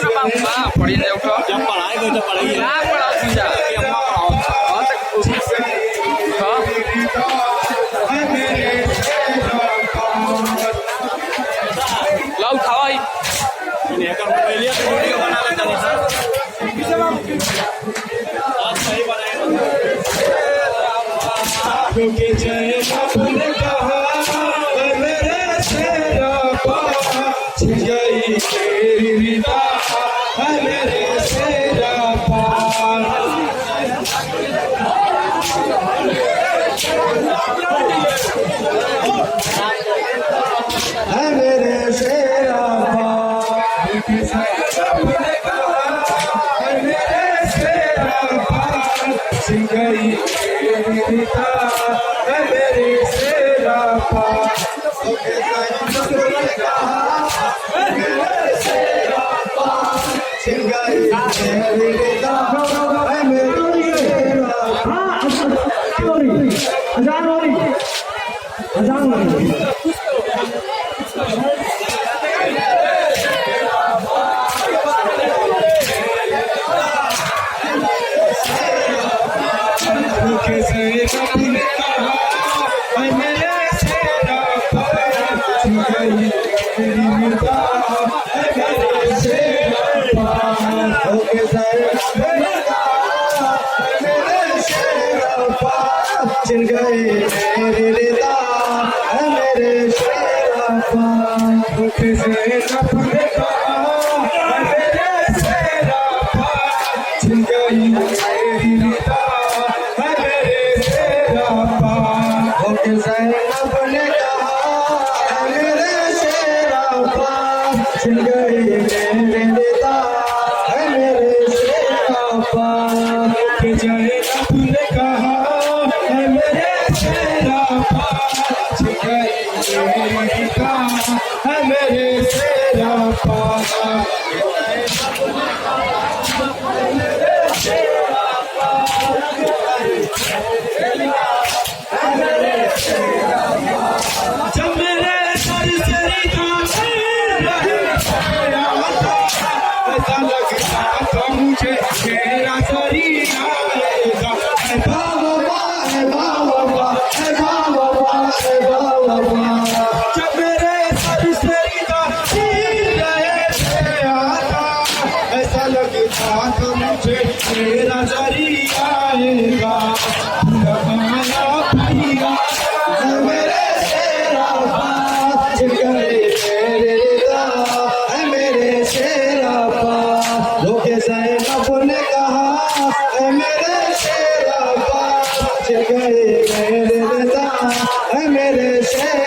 nó bao mà पढ़ी नहीं उठो जब पढ़ाई गई तो पढ़ाई ना पढ़ाओ पूजा कि अम्मा पढ़ाओ हाँ तक लाओ खाओ आई इन्हें कर पहले वीडियो बना लेता नहीं सर आज सही बनाएगा क्योंकि जय बाबू ने कहा मेरे शेरा पास गई तेरी रिदा मेरे शेरा पास मेरे शेरा पास ने कहा मेरे शेरा पास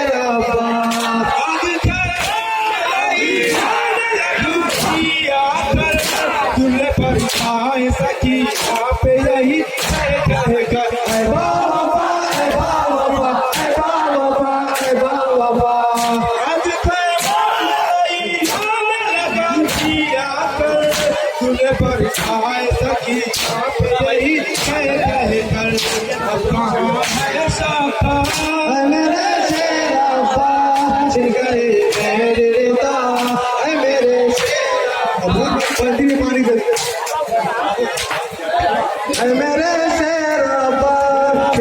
गई तेरी रिदा मेरे शेरा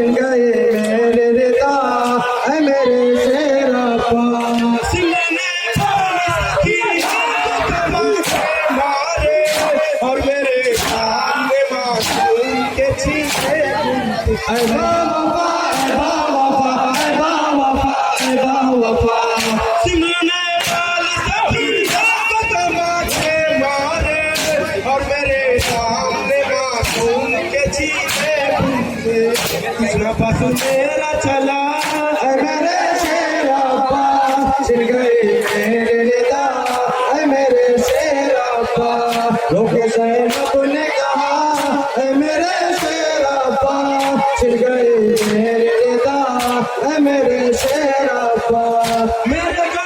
पास मेरा चला मेरे शेरा पास गए मेरे रिदा मेरे शेरा पास लोग ज़ैनब ने कहा मेरे शेरा पास गए मेरे रिदा मेरे शेरा पास मेरे मेरे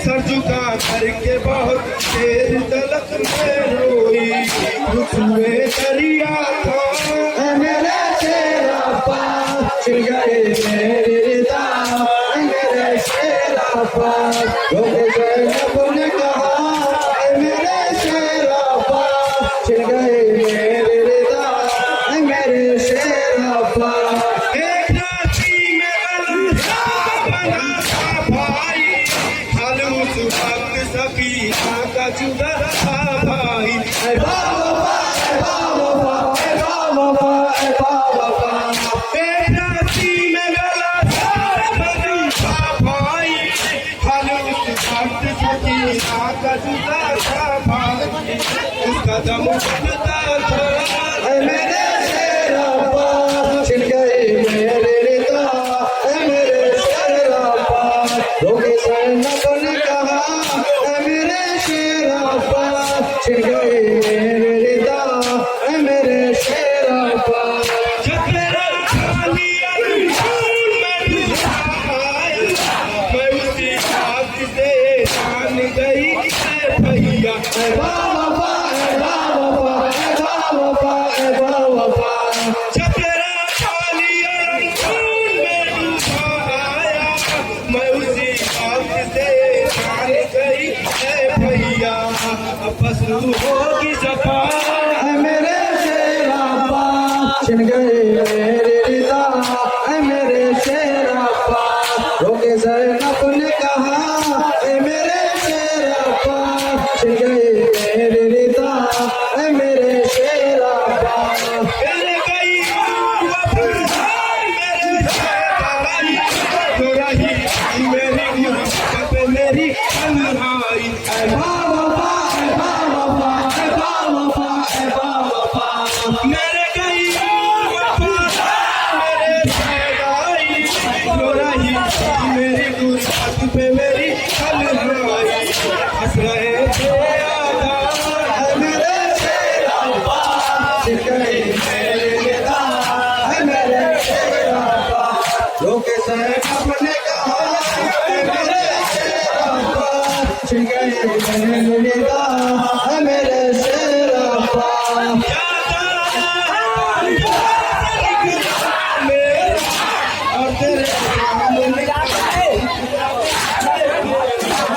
सर झुका करके बहुत देर तलक में रोई, उसमें दरिया था ऐ मेरे शेरप्पा, छिल गए मेरे रिदा ऐ मेरे शेरप्पा, रोके ज़ैनब ने कहा ऐ मेरे शेरप्पा, छिल गए मेरे रिदा ऐ मेरे शेरप्पा। एक राती में अल्लाह बना था भाई, हल उस वक्त सफीना का जुदा था भाई। ऐ बाबा ऐ बाबा ऐ बाबा ऐ बाबा, एक राती में अल्लाह बना था भाई, हल उस वक्त सफीना का जुदा था भाई, उसका दम बनता था ऐ मेरे शेरप्पा, छिल गए मेरे रिदा ऐ मेरे शेरप्पा, रोके ज़ैनब ने कहा ऐ मेरे शेरप्पा, छिल गए मेरे रिदा ऐ मेरे शेरप्पा। जब मेरा खाली अंगूर में डूबा आया, मैं उसी बात से जान गई ऐ भैया। ऐ बाबा ऐ बाबा ऐ बाबा ऐ बाबा, जब मेरा खाली अंगूर में डूबा आया, मैं उसी बात से जान गई ऐ भैया। अब पशु होगी सफा ऐ मेरे शेरप्पा, छिल गए मेरे रिदा ऐ मेरे शेरप्पा, रोके ज़ैनब ने कहा ऐ मेरे शेरप्पा, छिल गए मेरे रिदा ऐ मेरे शेरप्पा। मेरे गई वफादार मेरे शेरप्पा, तो रही मेरी गुर्बत मेरी तन्हाई। ऐ बाबा ऐ बाबा ऐ बाबा ऐ बाबा, मेरे गई वफादार मेरे शेरप्पा, तो रही मेरी गुर्बत पे मेरी तन्हाई। हंस रहे थे आदार ऐ मेरे शेरप्पा, छिल गए मेरे रिदा ऐ मेरे शेरप्पा, रोके ज़ैनब ने कहा ऐ मेरे शेरप्पा, छिल गए मेरे रिदा ऐ मेरे शेरप्पा। और तेरे सामने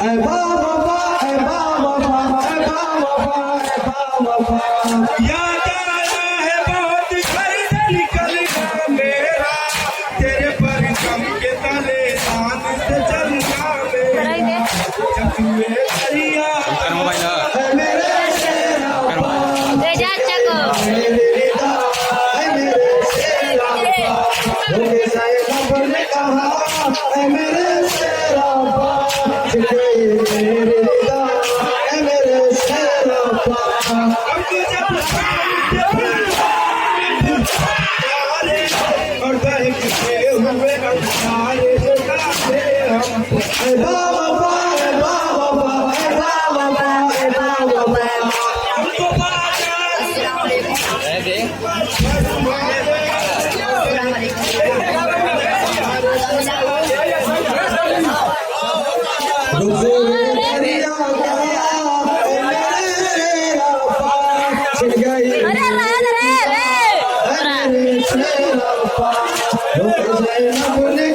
ऐ बाबा ऐ बाबा ऐ बाबा ऐ बाबा, याद आया है बहुत घर से निकल गया मेरा, तेरे परचम के तले शान से चलना मेरा। जब तुम्हें दरिया Bukan mobil lah. ऐ मेरे शेरप्पा, Reja Cako. मेरे रिदा ऐ मेरे शेरप्पा, रोके ज़ैनब ने कहा ऐ मेरे शेरप्पा, छिल गए मेरे रिदा ऐ मेरे शेरप्पा। अब तो जब और दहकते हुए अंधारे जगाते हम, ऐ बाबा ऐ बाबा ऐ बाबा ऐ बाबा, हमको छिल गई Ada. ऐ मेरे शेरप्पा, रोके ज़ैनब ने